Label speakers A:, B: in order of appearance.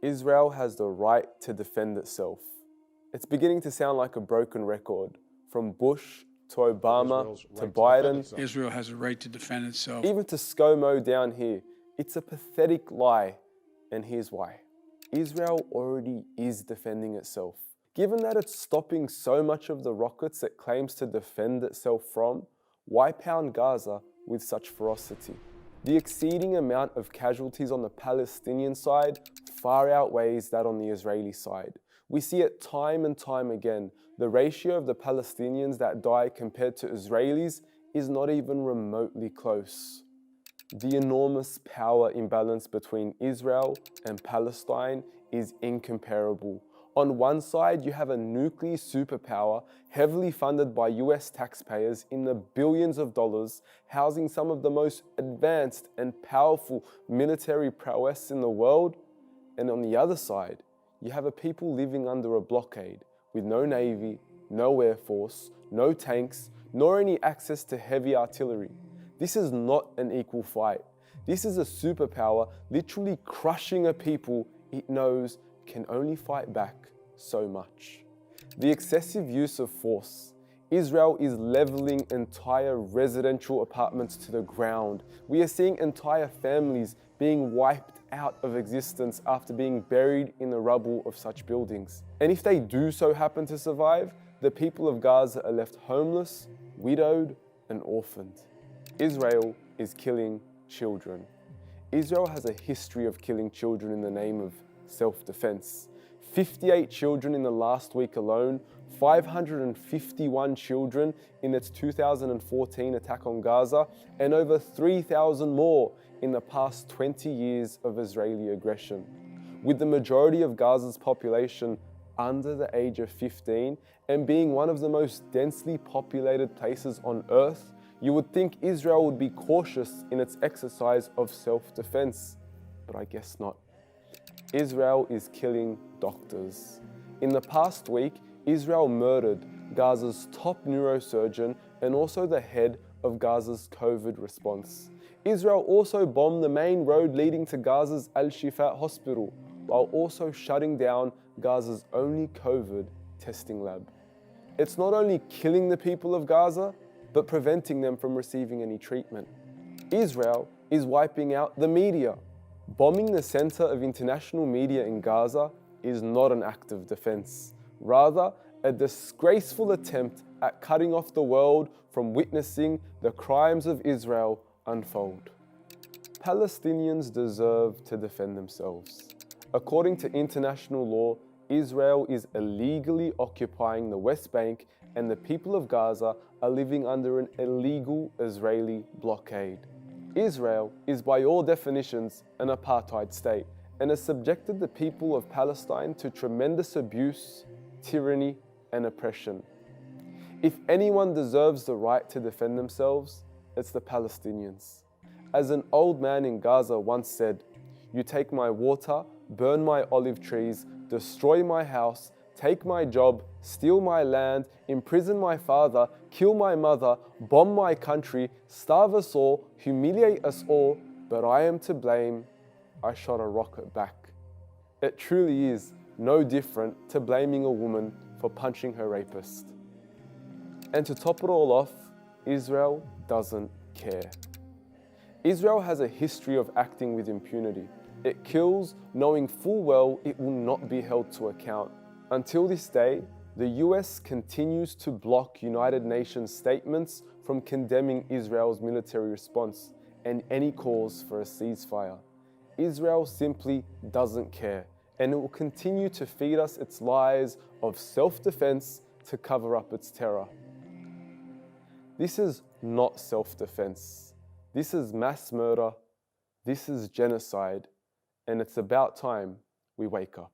A: Israel has the right to defend itself. It's beginning to sound like a broken record, from Bush to Obama to Biden,
B: Israel has a right to defend itself.
A: even to ScoMo down here. It's a pathetic lie, and here's why. Israel already is defending itself. Given that it's stopping so much of the rockets it claims to defend itself from, why pound Gaza with such ferocity? The exceeding amount of casualties on the Palestinian side far outweighs that on the Israeli side. We see it time and time again. The ratio of the Palestinians that die compared to Israelis is not even remotely close. The enormous power imbalance between Israel and Palestine is incomparable. On one side, you have a nuclear superpower heavily funded by US taxpayers in the billions of dollars, housing some of the most advanced and powerful military prowess in the world. And on the other side, you have a people living under a blockade with no navy, no air force, no tanks, nor any access to heavy artillery. This is not an equal fight. This is a superpower literally crushing a people it knows can only fight back so much. The excessive use of force. Israel is leveling entire residential apartments to the ground. We are seeing entire families being wiped out of existence after being buried in the rubble of such buildings. And if they do so happen to survive, the people of Gaza are left homeless, widowed, and orphaned. Israel is killing children. Israel has a history of killing children in the name of self-defense. 58 children in the last week alone, 551 children in its 2014 attack on Gaza, and over 3,000 more in the past 20 years of Israeli aggression. With the majority of Gaza's population under the age of 15 and being one of the most densely populated places on earth, you would think Israel would be cautious in its exercise of self-defense, but I guess not. Israel is killing doctors. In the past week, Israel murdered Gaza's top neurosurgeon and also the head of Gaza's COVID response. Israel also bombed the main road leading to Gaza's Al-Shifa hospital, while also shutting down Gaza's only COVID testing lab. It's not only killing the people of Gaza, but preventing them from receiving any treatment. Israel is wiping out the media. Bombing the center of international media in Gaza is not an act of defense, rather a disgraceful attempt at cutting off the world from witnessing the crimes of Israel unfold. Palestinians deserve to defend themselves. According to international law, Israel is illegally occupying the West Bank and the people of Gaza are living under an illegal Israeli blockade. Israel is by all definitions an apartheid state and has subjected the people of Palestine to tremendous abuse, tyranny, and oppression. If anyone deserves the right to defend themselves, it's the Palestinians. As an old man in Gaza once said, "You take my water, burn my olive trees, destroy my house, take my job, steal my land, imprison my father, kill my mother, bomb my country, starve us all, humiliate us all, but I am to blame. I shot a rocket back." It truly is no different to blaming a woman for punching her rapist. And to top it all off, Israel doesn't care. Israel has a history of acting with impunity. It kills knowing full well it will not be held to account. Until this day, the US continues to block United Nations statements from condemning Israel's military response and any calls for a ceasefire. Israel simply doesn't care, and it will continue to feed us its lies of self-defense to cover up its terror. This is not self-defense. This is mass murder. This is genocide, and it's about time we wake up.